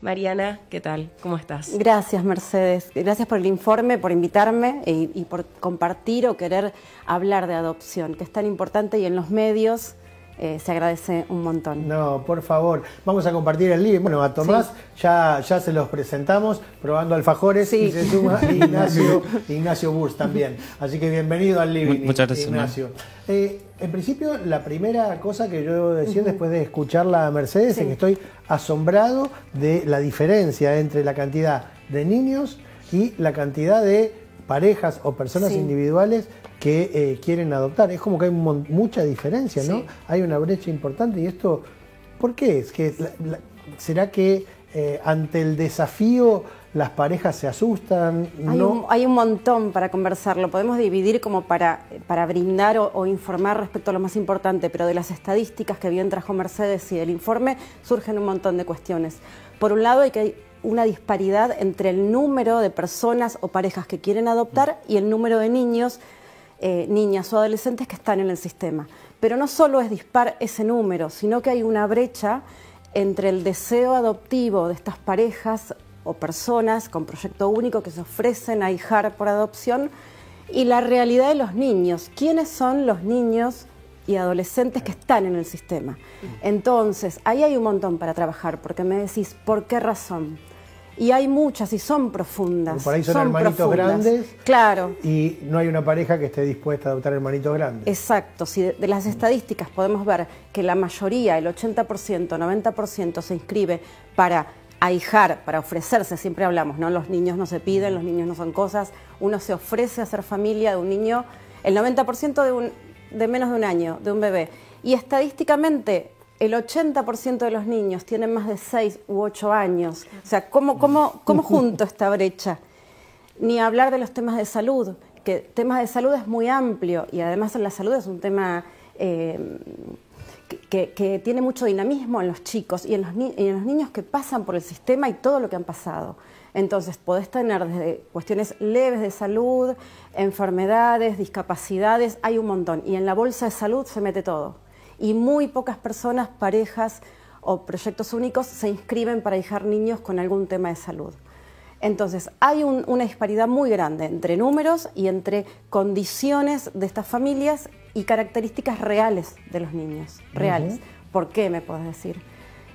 Mariana, ¿qué tal? ¿Cómo estás? Gracias, Mercedes. Gracias por el informe, por invitarme y por compartir o querer hablar de adopción, que es tan importante y en los medios se agradece un montón. No, por favor, vamos a compartir el living. Bueno, a Tomás ya se los presentamos, probando alfajores, y se suma Ignacio Burs también. Así que bienvenido al living, Muchas gracias, Ignacio. En principio, la primera cosa que yo debo decir después de escucharla a Mercedes es que estoy asombrado de la diferencia entre la cantidad de niños y la cantidad de parejas o personas individuales que quieren adoptar. Es como que hay mucha diferencia, ¿no? Hay una brecha importante. ¿Y esto por qué es? ¿Será que ante el desafío las parejas se asustan? Hay un montón para conversar. Lo podemos dividir como para brindar o informar respecto a lo más importante, pero de las estadísticas que bien trajo Mercedes y del informe surgen un montón de cuestiones. Por un lado, hay una disparidad entre el número de personas o parejas que quieren adoptar y el número de niños, niñas o adolescentes que están en el sistema. Pero no solo es dispar ese número, sino que hay una brecha entre el deseo adoptivo de estas parejas o personas con proyecto único que se ofrecen a ahijar por adopción y la realidad de los niños. ¿Quiénes son los niños y adolescentes que están en el sistema? Entonces, ahí hay un montón para trabajar, porque me decís, ¿por qué razón? Y hay muchas y son profundas. Porque por ahí son hermanitos grandes. Claro. Y no hay una pareja que esté dispuesta a adoptar hermanitos grandes. Exacto. Si de las estadísticas podemos ver que la mayoría, el 80%, 90% se inscribe para ahijar, para ofrecerse, siempre hablamos, ¿no? Los niños no se piden, los niños no son cosas. Uno se ofrece a ser familia de un niño, el 90% de menos de un año, de un bebé. Y estadísticamente, el 80% de los niños tienen más de 6 u 8 años. O sea, ¿cómo junto esta brecha? Ni hablar de los temas de salud, que temas de salud es muy amplio y además la salud es un tema que tiene mucho dinamismo en los chicos y en los niños que pasan por el sistema y todo lo que han pasado. Entonces, podés tener desde cuestiones leves de salud, enfermedades, discapacidades, hay un montón. Y en la bolsa de salud se mete todo. Y muy pocas personas, parejas o proyectos únicos se inscriben para ahijar niños con algún tema de salud. Entonces, hay una disparidad muy grande entre números y entre condiciones de estas familias y características reales de los niños, reales. ¿Por qué, me podés decir?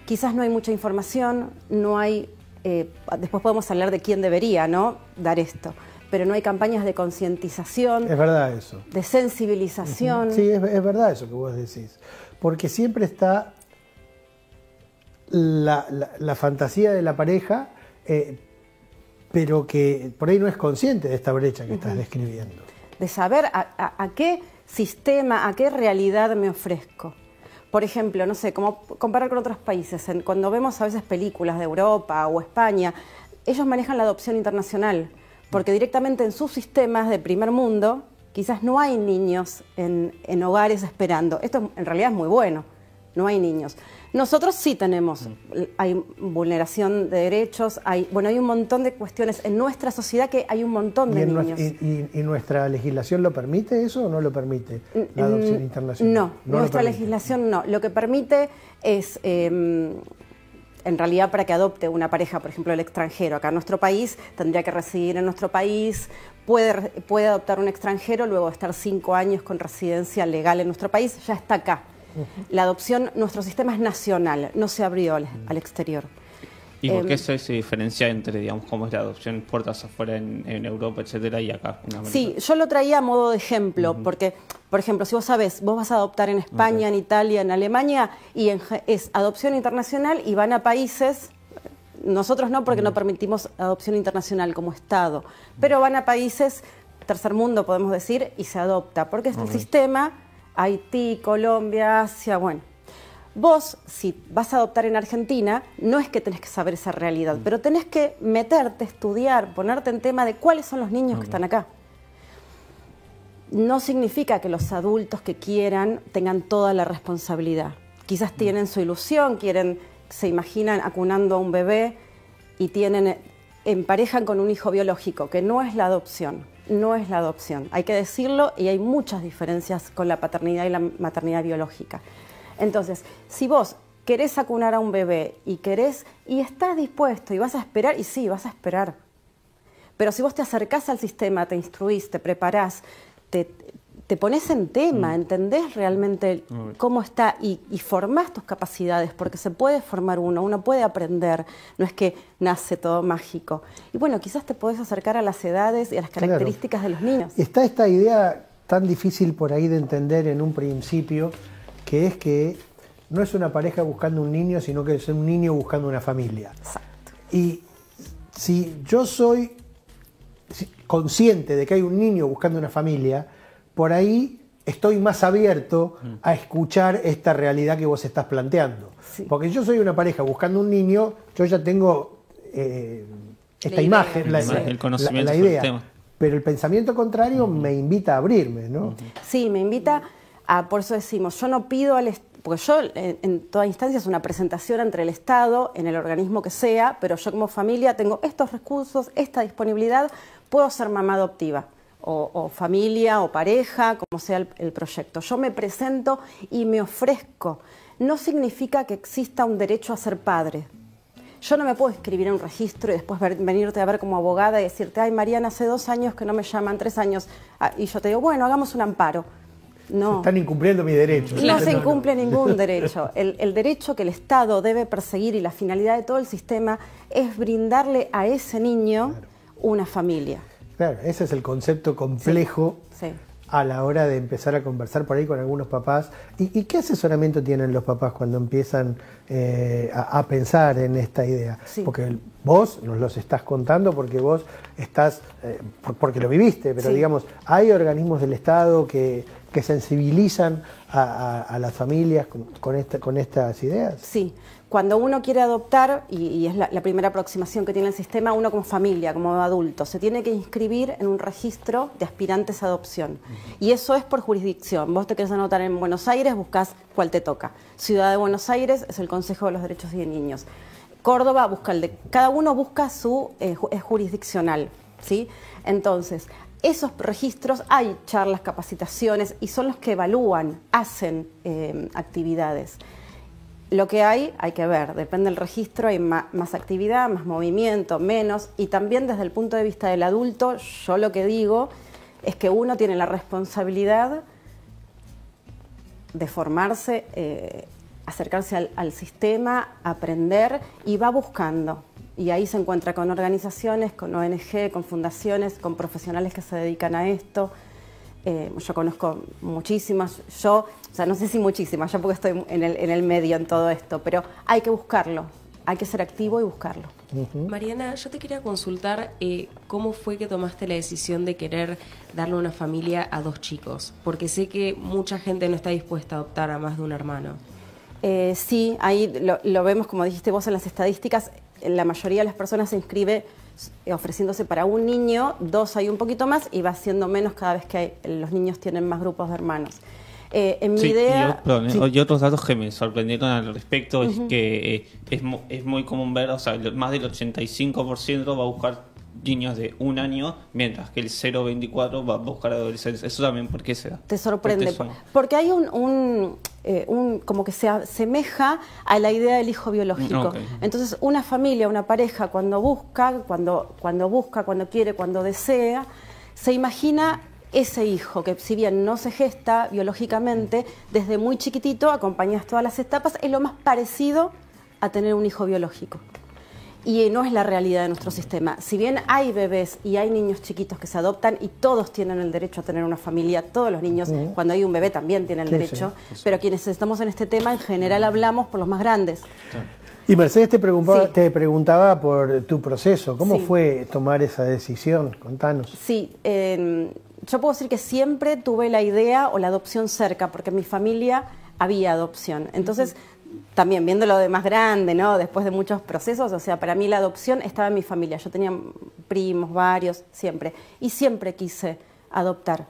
Quizás no hay mucha información, no hay... después podemos hablar de quién debería, ¿no?, dar esto. Pero no hay campañas de concientización. Es verdad eso. De sensibilización. Sí, es verdad eso que vos decís. Porque siempre está la fantasía de la pareja, pero que por ahí no es consciente de esta brecha que estás describiendo. De saber a qué sistema, a qué realidad me ofrezco. Por ejemplo, no sé, como comparar con otros países, cuando vemos a veces películas de Europa o España, ellos manejan la adopción internacional, porque directamente en sus sistemas de primer mundo quizás no hay niños en hogares esperando. Esto en realidad es muy bueno, no hay niños. Nosotros sí tenemos, hay vulneración de derechos, hay un montón de cuestiones en nuestra sociedad que hay un montón de niños. ¿Y nuestra legislación lo permite eso o no lo permite, la adopción internacional? No, nuestra legislación no. Lo que permite es... en realidad, para que adopte una pareja, por ejemplo, el extranjero, acá en nuestro país, tendría que residir en nuestro país, puede adoptar un extranjero, luego de estar 5 años con residencia legal en nuestro país, ya está acá. La adopción, nuestro sistema es nacional, no se abrió al exterior. ¿Y por qué eso se diferencia entre, digamos, cómo es la adopción puertas afuera en Europa, etcétera, y acá en América? Sí, yo lo traía a modo de ejemplo, porque, por ejemplo, si vos sabés, vos vas a adoptar en España, en Italia, en Alemania, y es adopción internacional y van a países, nosotros no, porque no permitimos adopción internacional como Estado, pero van a países, tercer mundo podemos decir, y se adopta, porque este sistema, Haití, Colombia, Asia, bueno. Vos, si vas a adoptar en Argentina, no es que tenés que saber esa realidad, pero tenés que meterte, estudiar, ponerte en tema de cuáles son los niños que están acá. No significa que los adultos que quieran tengan toda la responsabilidad. Quizás tienen su ilusión, se imaginan acunando a un bebé y emparejan con un hijo biológico, que no es la adopción. No es la adopción, hay que decirlo, y hay muchas diferencias con la paternidad y la maternidad biológica. Entonces, si vos querés acunar a un bebé y estás dispuesto y vas a esperar, y sí, vas a esperar. Pero si vos te acercás al sistema, te instruís, te preparás, te pones en tema, entendés realmente cómo está y formás tus capacidades, porque se puede formar uno puede aprender, no es que nace todo mágico. Y bueno, quizás te podés acercar a las edades y a las características de los niños. Y está esta idea tan difícil por ahí de entender en un principio, que es que no es una pareja buscando un niño, sino que es un niño buscando una familia. Exacto. Y si yo soy consciente de que hay un niño buscando una familia, por ahí estoy más abierto a escuchar esta realidad que vos estás planteando. Sí. Porque yo soy una pareja buscando un niño, yo ya tengo esta imagen, el conocimiento la sobre idea. el tema. Pero el pensamiento contrario me invita a abrirme, ¿no? Sí, me invita a, por eso decimos, yo no pido porque yo en toda instancia es una presentación entre el Estado, en el organismo que sea, pero yo como familia tengo estos recursos, esta disponibilidad, puedo ser mamá adoptiva, o familia, o pareja, como sea el proyecto. Yo me presento y me ofrezco. No significa que exista un derecho a ser padre. Yo no me puedo inscribir en un registro y después venirte a ver como abogada y decirte, ay, Mariana, hace 2 años que no me llaman, 3 años, y yo te digo, bueno, hagamos un amparo. No. Están incumpliendo mi derecho. No se incumple ningún derecho. El derecho que el Estado debe perseguir y la finalidad de todo el sistema es brindarle a ese niño una familia. Claro, ese es el concepto complejo Sí. a la hora de empezar a conversar por ahí con algunos papás. ¿Y qué asesoramiento tienen los papás cuando empiezan a pensar en esta idea? Sí. Porque vos nos los estás contando porque vos estás, porque lo viviste, pero Sí. digamos, hay organismos del Estado que sensibilizan a las familias con estas ideas. Sí, cuando uno quiere adoptar, y es la primera aproximación que tiene el sistema, uno como familia, como adulto, se tiene que inscribir en un registro de aspirantes a adopción. Y eso es por jurisdicción. Vos te querés anotar en Buenos Aires, buscás cuál te toca. Ciudad de Buenos Aires es el Consejo de los Derechos de Niños. Córdoba busca cada uno busca su es jurisdiccional, ¿sí? Entonces, esos registros, hay charlas, capacitaciones, y son los que evalúan, hacen actividades. Lo que hay que ver, depende del registro, hay más actividad, más movimiento, menos, y también desde el punto de vista del adulto, yo lo que digo es que uno tiene la responsabilidad de formarse, acercarse al sistema, aprender, y va buscando. Y ahí se encuentra con organizaciones, con ONG, con fundaciones, con profesionales que se dedican a esto. Yo conozco muchísimas, o sea, no sé si muchísimas, yo porque estoy en el medio en todo esto, pero hay que buscarlo, hay que ser activo y buscarlo. Mariana, yo te quería consultar cómo fue que tomaste la decisión de querer darle una familia a 2 chicos, porque sé que mucha gente no está dispuesta a adoptar a más de un hermano. Sí, ahí lo vemos, como dijiste vos en las estadísticas, la mayoría de las personas se inscribe ofreciéndose para un niño, 2 hay un poquito más, y va siendo menos cada vez que los niños tienen más grupos de hermanos. En mi idea... Y otros datos que me sorprendieron al respecto es que es muy común ver, o sea, más del 85% va a buscar niños de 1 año, mientras que el 0,24 va a buscar adolescentes. Eso también, ¿por qué se da? Te sorprende, porque hay como que se asemeja a la idea del hijo biológico. Okay. Entonces, una familia, una pareja, cuando busca, cuando quiere, cuando desea, se imagina ese hijo que, si bien no se gesta biológicamente, desde muy chiquitito, acompañas todas las etapas, es lo más parecido a tener un hijo biológico. Y no es la realidad de nuestro sistema. Si bien hay bebés y hay niños chiquitos que se adoptan, y todos tienen el derecho a tener una familia, todos los niños, cuando hay un bebé también tienen el derecho, pero quienes estamos en este tema en general hablamos por los más grandes. Y Mercedes te preguntaba por tu proceso. ¿Cómo fue tomar esa decisión? Contanos. Sí, yo puedo decir que siempre tuve la idea o la adopción cerca, porque en mi familia había adopción. Entonces, también viéndolo de más grande, ¿no? Después de muchos procesos, o sea, para mí la adopción estaba en mi familia. Yo tenía primos, varios, siempre. Y siempre quise adoptar,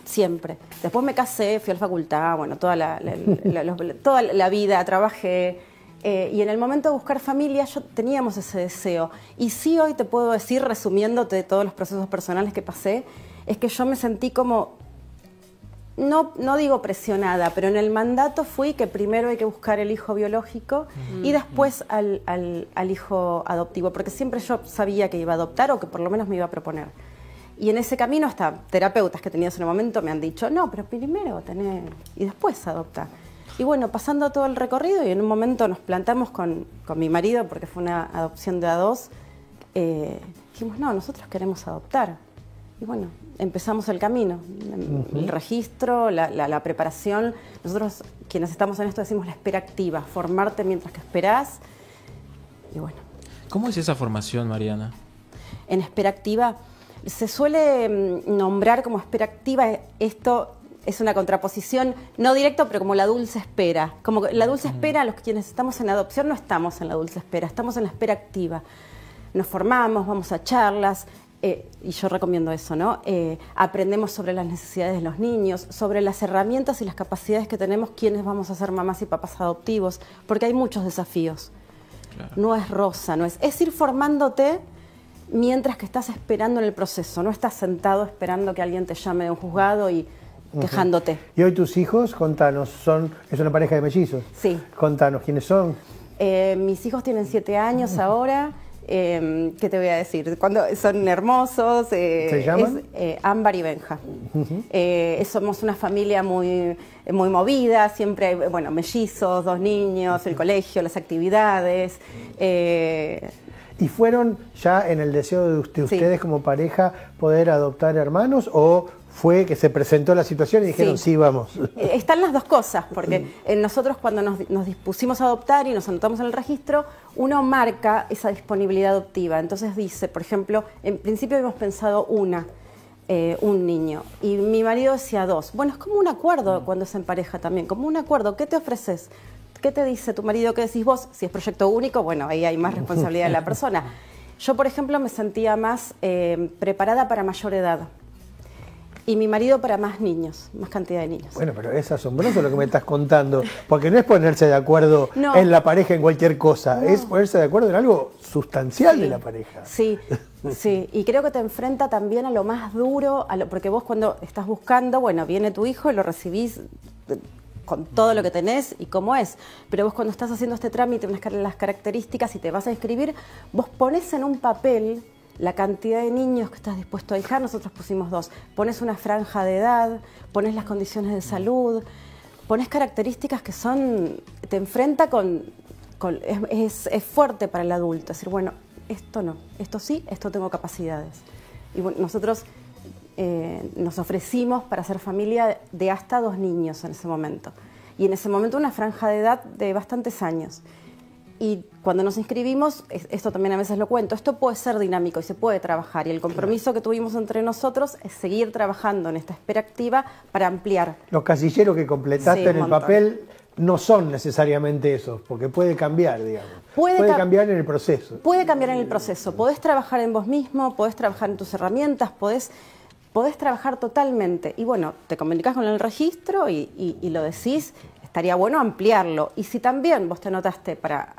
siempre. Después me casé, fui a la facultad, bueno, toda la vida, trabajé. Y en el momento de buscar familia, teníamos ese deseo. Y sí, hoy te puedo decir, resumiéndote todos los procesos personales que pasé, es que yo me sentí como no digo presionada, pero en el mandato fui que primero hay que buscar el hijo biológico y después al hijo adoptivo, porque siempre yo sabía que iba a adoptar o que por lo menos me iba a proponer. Y en ese camino hasta terapeutas que tenías en un momento me han dicho, no, pero primero tener y después adoptar. Y bueno, pasando todo el recorrido y en un momento nos plantamos con mi marido, porque fue una adopción de A2, dijimos, no, nosotros queremos adoptar. Y bueno, empezamos el camino, el registro, la preparación. Nosotros, quienes estamos en esto, decimos la espera activa, formarte mientras que esperás. Y bueno. ¿Cómo es esa formación, Mariana? En espera activa se suele nombrar como espera activa, esto es una contraposición, no directa, pero como la dulce espera. Como que la dulce espera, los quienes estamos en adopción no estamos en la dulce espera, estamos en la espera activa. Nos formamos, vamos a charlas, y yo recomiendo eso, ¿no? Aprendemos sobre las necesidades de los niños, sobre las herramientas y las capacidades que tenemos quienes vamos a ser mamás y papás adoptivos, porque hay muchos desafíos. Claro. No es rosa, es ir formándote mientras que estás esperando en el proceso, no estás sentado esperando que alguien te llame de un juzgado y quejándote. Y hoy tus hijos, contanos, es una pareja de mellizos. Sí. Contanos, ¿quiénes son? Mis hijos tienen 7 años ahora. ¿Qué te voy a decir? Son hermosos. ¿Se llaman? Ámbar y Benja. Somos una familia muy movida, siempre, bueno, mellizos, 2 niños, el colegio, las actividades. ¿Y fueron ya en el deseo de ustedes como pareja poder adoptar hermanos o fue que se presentó la situación y dijeron sí, vamos? Están las dos cosas, porque nosotros cuando nos dispusimos a adoptar y nos anotamos en el registro, uno marca esa disponibilidad adoptiva. Entonces dice, por ejemplo, en principio habíamos pensado un niño y mi marido decía 2. Bueno, es como un acuerdo cuando es en pareja también, como un acuerdo. ¿Qué te ofreces? ¿Qué te dice tu marido? ¿Qué decís vos? Si es proyecto único, bueno, ahí hay más responsabilidad de la persona. Yo, por ejemplo, me sentía más preparada para mayor edad. Y mi marido para más niños, más cantidad de niños. Bueno, pero es asombroso lo que me estás contando, porque no es ponerse de acuerdo en la pareja en cualquier cosa, es ponerse de acuerdo en algo sustancial de la pareja. Sí, sí, y creo que te enfrenta también a lo más duro, porque vos cuando estás buscando, bueno, viene tu hijo y lo recibís con todo lo que tenés y cómo es, pero vos cuando estás haciendo este trámite, las características y te vas a inscribir, vos pones en un papel la cantidad de niños que estás dispuesto a dejar. Nosotros pusimos 2. Pones una franja de edad, pones las condiciones de salud, pones características que te enfrenta es fuerte para el adulto. Es decir, bueno, esto no, esto sí, esto tengo capacidades. Y bueno, nosotros nos ofrecimos para hacer familia de hasta 2 niños en ese momento. Y en ese momento una franja de edad de bastantes años. Y cuando nos inscribimos, esto también a veces lo cuento, esto puede ser dinámico y se puede trabajar. Y el compromiso que tuvimos entre nosotros es seguir trabajando en esta espera activa para ampliar. Los casilleros que completaste en el papel no son necesariamente esos, porque puede cambiar, digamos. Puede cambiar en el proceso. Puede cambiar en el proceso. Podés trabajar en vos mismo, podés trabajar en tus herramientas, podés trabajar totalmente. Y bueno, te comunicás con el registro y lo decís, estaría bueno ampliarlo. Y si también vos te anotaste para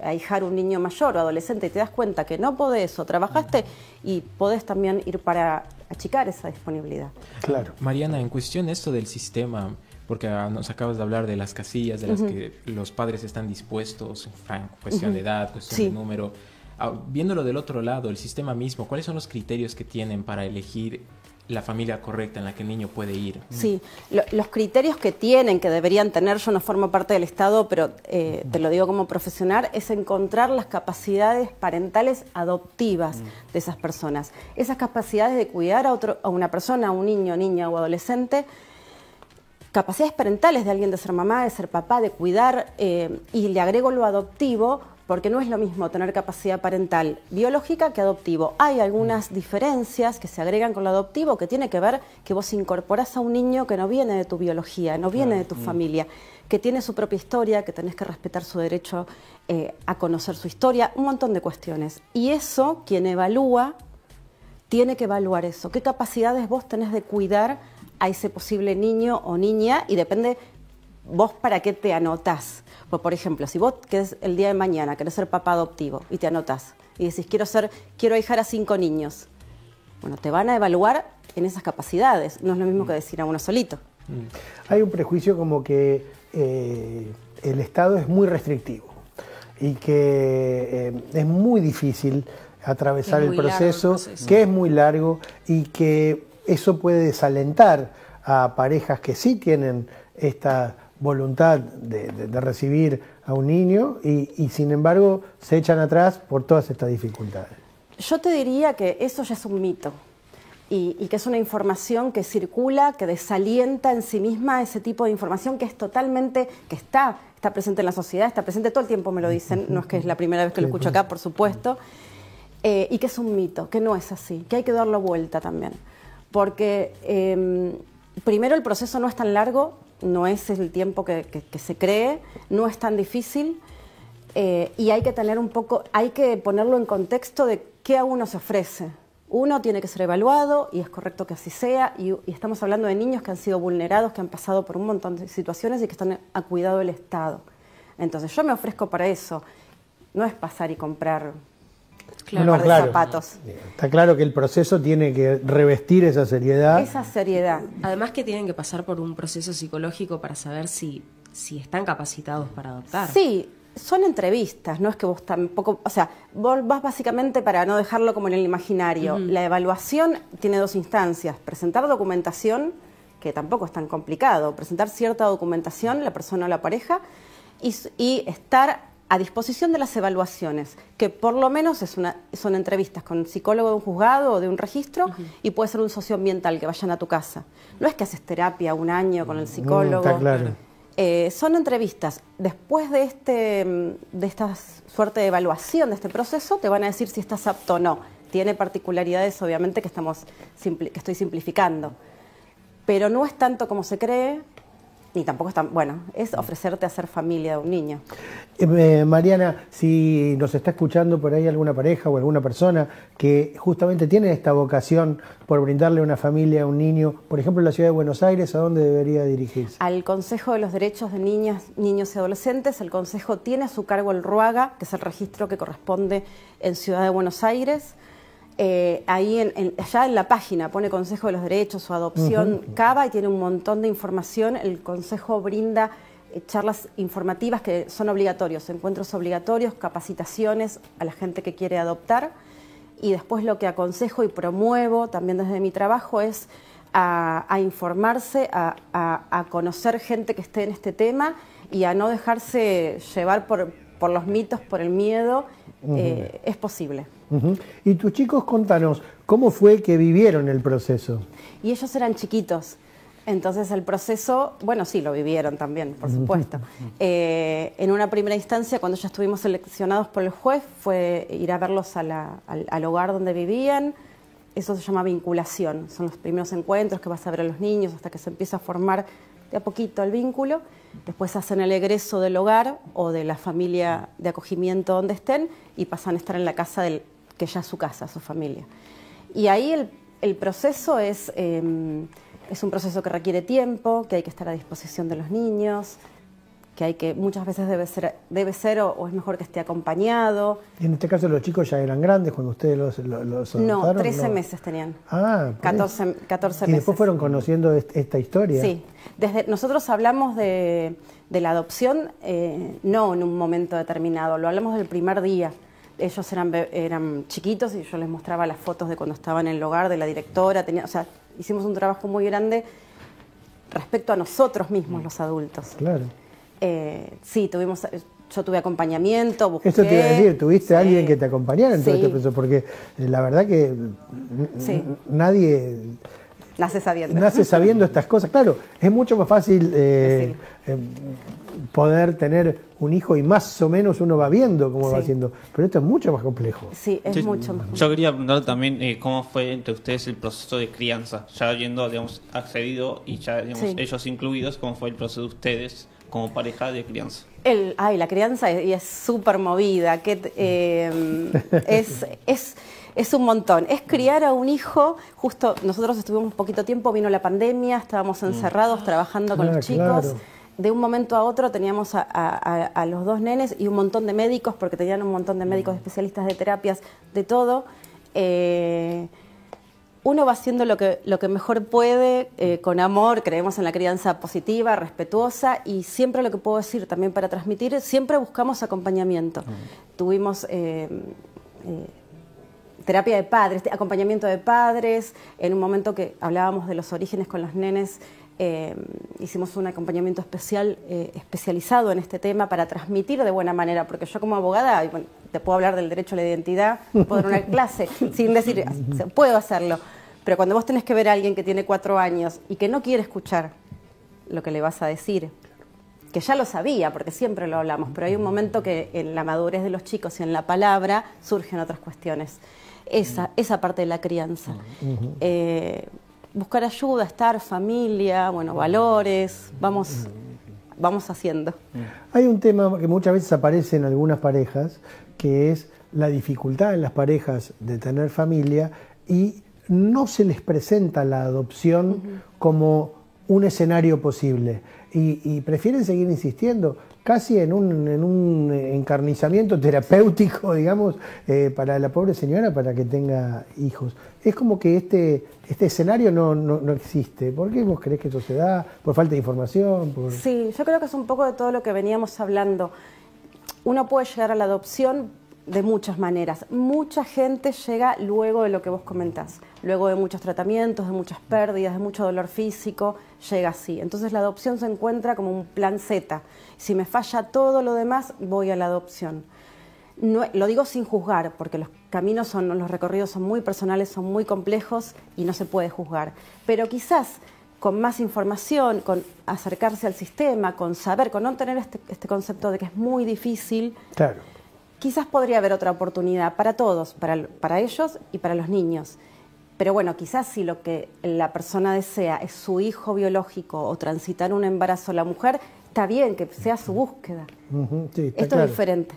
ahijar un niño mayor o adolescente y te das cuenta que no podés o trabajaste, y podés también ir para achicar esa disponibilidad. Claro. Mariana, en cuestión esto del sistema, porque nos acabas de hablar de las casillas de las que los padres están dispuestos, en cuestión de edad, cuestión de número. Viéndolo del otro lado, el sistema mismo, ¿cuáles son los criterios que tienen para elegir la familia correcta en la que el niño puede ir? Sí, los criterios que tienen, que deberían tener, yo no formo parte del Estado, pero te lo digo como profesional, es encontrar las capacidades parentales adoptivas de esas personas. Esas capacidades de cuidar a una persona, a un niño, niña o adolescente, capacidades parentales de alguien de ser mamá, de ser papá, de cuidar, y le agrego lo adoptivo, porque no es lo mismo tener capacidad parental biológica que adoptivo. Hay algunas diferencias que se agregan con lo adoptivo que tiene que ver que vos incorporás a un niño que no viene de tu biología, no viene de tu familia, que tiene su propia historia, que tenés que respetar su derecho a conocer su historia, un montón de cuestiones. Y eso, quien evalúa, tiene que evaluar eso. ¿Qué capacidades vos tenés de cuidar a ese posible niño o niña? Y depende vos para qué te anotás. Pues, por ejemplo, si vos querés el día de mañana, querés ser papá adoptivo y te anotás y decís, quiero ahijar a 5 niños. Bueno, te van a evaluar en esas capacidades. No es lo mismo que decir a uno solito. Hay un prejuicio como que el Estado es muy restrictivo y que es muy difícil atravesar el proceso, que es muy largo y que eso puede desalentar a parejas que sí tienen esta voluntad de recibir a un niño y sin embargo se echan atrás por todas estas dificultades. Yo te diría que eso ya es un mito y que es una información que circula, que desalienta en sí misma ese tipo de información que es totalmente, que está presente en la sociedad, está presente todo el tiempo, me lo dicen, no es que es la primera vez que lo escucho acá, por supuesto, y que es un mito, que no es así, que hay que darlo vuelta también, porque primero el proceso no es tan largo, no es el tiempo que se cree, no es tan difícil y hay que tener hay que ponerlo en contexto de qué a uno se ofrece. Uno tiene que ser evaluado y es correcto que así sea y estamos hablando de niños que han sido vulnerados, que han pasado por un montón de situaciones y que están a cuidado del Estado. Entonces yo me ofrezco para eso, no es pasar y comprar un par de zapatos. Está claro que el proceso tiene que revestir esa seriedad. Esa seriedad. Además que tienen que pasar por un proceso psicológico para saber si están capacitados para adoptar. Sí, son entrevistas, no es que vos tampoco, o sea, vos vas básicamente para no dejarlo como en el imaginario. La evaluación tiene dos instancias, presentar documentación, que tampoco es tan complicado, presentar cierta documentación, la persona o la pareja, y estar a disposición de las evaluaciones, que por lo menos son entrevistas con un psicólogo de un juzgado o de un registro y puede ser un socioambiental que vayan a tu casa. No es que haces terapia un año con el psicólogo. Está claro. Son entrevistas. Después de esta suerte de evaluación de este proceso, te van a decir si estás apto o no. Tiene particularidades, obviamente, que estoy simplificando. Pero no es tanto como se cree, ni tampoco es tan... Bueno, es ofrecerte a ser familia de un niño. Mariana, si nos está escuchando por ahí alguna pareja o alguna persona que justamente tiene esta vocación por brindarle una familia a un niño, por ejemplo en la ciudad de Buenos Aires, ¿a dónde debería dirigirse? Al Consejo de los Derechos de Niñas, Niños y Adolescentes. El Consejo tiene a su cargo el RUAGA, que es el registro que corresponde en Ciudad de Buenos Aires. Ahí allá en la página pone Consejo de los Derechos o Adopción Cava y tiene un montón de información. El Consejo brinda charlas informativas que son obligatorios, encuentros obligatorios, capacitaciones a la gente que quiere adoptar. Y después lo que aconsejo y promuevo también desde mi trabajo es a informarse, a conocer gente que esté en este tema y a no dejarse llevar por los mitos, por el miedo. Es posible. Y tus chicos, contanos, ¿cómo fue que vivieron el proceso? Y ellos eran chiquitos, entonces el proceso, bueno, sí, lo vivieron también, por supuesto. En una primera instancia, cuando ya estuvimos seleccionados por el juez, fue ir a verlos al hogar donde vivían. Eso se llama vinculación, son los primeros encuentros que vas a ver a los niños hasta que se empieza a formar de a poquito el vínculo. Después hacen el egreso del hogar o de la familia de acogimiento donde estén y pasan a estar en la casa que ya es su casa, su familia. Y ahí el proceso es un proceso que requiere tiempo, que hay que estar a disposición de los niños, que muchas veces debe ser o es mejor que esté acompañado. Y en este caso los chicos ya eran grandes cuando ustedes los adoptaron. No, 13 meses tenían. 14 meses. Y después fueron conociendo esta historia. Sí. Nosotros hablamos de la adopción no en un momento determinado, lo hablamos del primer día. Ellos eran chiquitos y yo les mostraba las fotos de cuando estaban en el hogar de la directora. O sea, hicimos un trabajo muy grande respecto a nosotros mismos, los adultos. Claro. Sí, yo tuve acompañamiento, busqué... Eso te iba a decir, ¿tuviste a alguien que te acompañara en todo este proceso? Porque la verdad que nadie... Nace sabiendo estas cosas. Claro, es mucho más fácil poder tener un hijo y más o menos uno va viendo cómo va haciendo. Pero esto es mucho más complejo. Sí, es mucho más complejo. Yo quería preguntar también cómo fue entre ustedes el proceso de crianza. Ya habiendo, digamos, accedido y ya, digamos, ellos incluidos, ¿cómo fue el proceso de ustedes como pareja de crianza? La crianza es súper movida, es un montón. Es criar a un hijo, justo nosotros estuvimos un poquito tiempo, vino la pandemia, estábamos encerrados trabajando con los chicos. Claro. De un momento a otro teníamos a los dos nenes y un montón de médicos, porque tenían un montón de médicos especialistas de terapias, de todo. uno va haciendo lo que mejor puede, con amor, creemos en la crianza positiva, respetuosa, y siempre lo que puedo decir también para transmitir, siempre buscamos acompañamiento. Tuvimos terapia de padres, acompañamiento de padres, en un momento que hablábamos de los orígenes con los nenes, hicimos un acompañamiento especializado en este tema para transmitir de buena manera, porque yo como abogada, bueno, te puedo hablar del derecho a la identidad, puedo dar una clase sin decir, puedo hacerlo, pero cuando vos tenés que ver a alguien que tiene 4 años y que no quiere escuchar lo que le vas a decir, que ya lo sabía, porque siempre lo hablamos, pero hay un momento que en la madurez de los chicos y en la palabra surgen otras cuestiones. Esa parte de la crianza. Buscar ayuda, estar, familia, bueno, valores, vamos haciendo. Hay un tema que muchas veces aparece en algunas parejas, que es la dificultad en las parejas de tener familia y no se les presenta la adopción como un escenario posible y prefieren seguir insistiendo casi en un encarnizamiento terapéutico, digamos, para la pobre señora para que tenga hijos. Es como que este escenario no existe. ¿Por qué vos creés que eso se da? ¿Por falta de información? Sí, yo creo que es un poco de todo lo que veníamos hablando. Uno puede llegar a la adopción de muchas maneras. Mucha gente llega luego de lo que vos comentás, luego de muchos tratamientos, de muchas pérdidas, de mucho dolor físico, llega así. Entonces la adopción se encuentra como un plan Z. Si me falla todo lo demás, voy a la adopción. No, lo digo sin juzgar, porque los recorridos son muy personales, son muy complejos y no se puede juzgar. Pero quizás con más información, con acercarse al sistema, con saber, con no tener este concepto de que es muy difícil, claro, quizás podría haber otra oportunidad para todos, para ellos y para los niños. Pero bueno, quizás si lo que la persona desea es su hijo biológico o transitar un embarazo a la mujer, está bien que sea su búsqueda. Sí, está Esto claro. es diferente.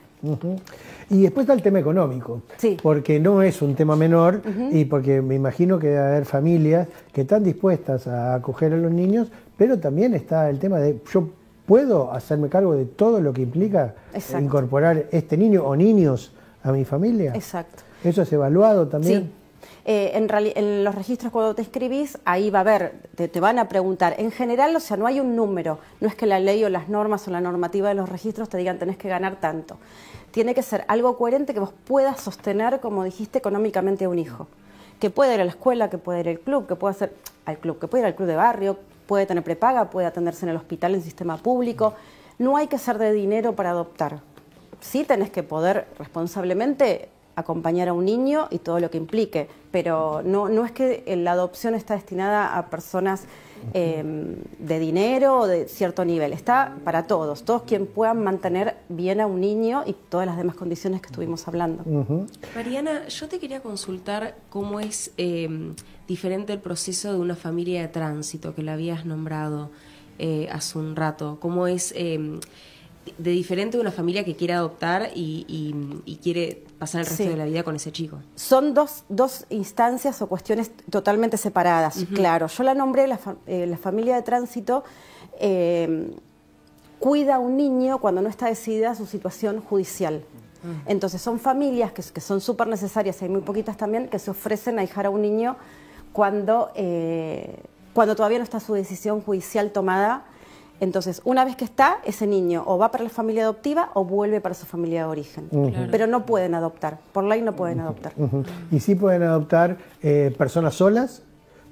Y después está el tema económico, sí, porque no es un tema menor y porque me imagino que debe haber familias que están dispuestas a acoger a los niños, pero también está el tema de yo puedo hacerme cargo de todo lo que implica incorporar este niño o niños a mi familia. Exacto. ¿Eso es evaluado también? Sí. En los registros cuando te inscribís, ahí va a haber, te van a preguntar. En general, o sea, no hay un número. No es que la ley o las normas o la normativa de los registros te digan tenés que ganar tanto. Tiene que ser algo coherente que vos puedas sostener, como dijiste, económicamente a un hijo. Que pueda ir a la escuela, que pueda ir al club, que pueda que pueda ir al club de barrio, puede tener prepaga, puede atenderse en el hospital, en el sistema público. No hay que ser de dinero para adoptar. Sí tenés que poder responsablemente acompañar a un niño y todo lo que implique, pero no es que la adopción está destinada a personas de dinero o de cierto nivel, está para todos quien puedan mantener bien a un niño y todas las demás condiciones que estuvimos hablando. Mariana, yo te quería consultar cómo es diferente el proceso de una familia de tránsito, que la habías nombrado hace un rato, cómo es de diferente de una familia que quiere adoptar y quiere pasar el resto de la vida con ese chico. Son dos instancias o cuestiones totalmente separadas, claro. Yo la nombré, la familia de tránsito cuida a un niño cuando no está decidida su situación judicial. Entonces son familias que son súper necesarias, hay muy poquitas también, que se ofrecen a ahijar a un niño cuando todavía no está su decisión judicial tomada. Entonces, una vez que está, ese niño o va para la familia adoptiva o vuelve para su familia de origen. Claro. Pero no pueden adoptar, por ley no pueden adoptar. Y sí pueden adoptar personas solas,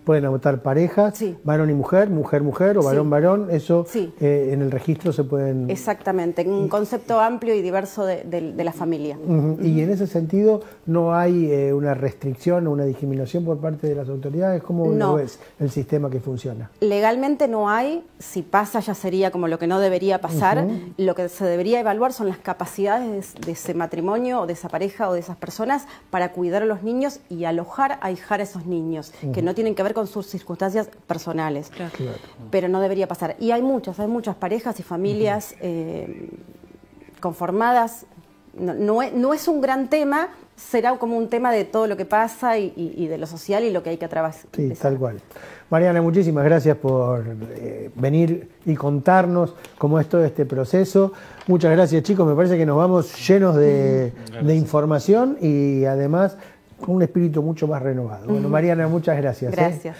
pueden adoptar parejas, varón y mujer, mujer o varón, eso en el registro se pueden... Exactamente, en un concepto amplio y diverso de la familia. Y en ese sentido no hay una restricción o una discriminación por parte de las autoridades. ¿Cómo lo ves el sistema que funciona? Legalmente no hay, si pasa ya sería como lo que no debería pasar. Lo que se debería evaluar son las capacidades de ese matrimonio o de esa pareja o de esas personas para cuidar a los niños y alojar, ahijar a esos niños, que no tienen que ver con sus circunstancias personales, pero no debería pasar. Y hay muchas parejas y familias conformadas. No es un gran tema, será como un tema de todo lo que pasa y de lo social y lo que hay que atravesar. Sí, tal cual. Mariana, muchísimas gracias por venir y contarnos cómo es todo este proceso. Muchas gracias, chicos. Me parece que nos vamos llenos de información y además con un espíritu mucho más renovado. Bueno, Mariana, muchas gracias. Gracias.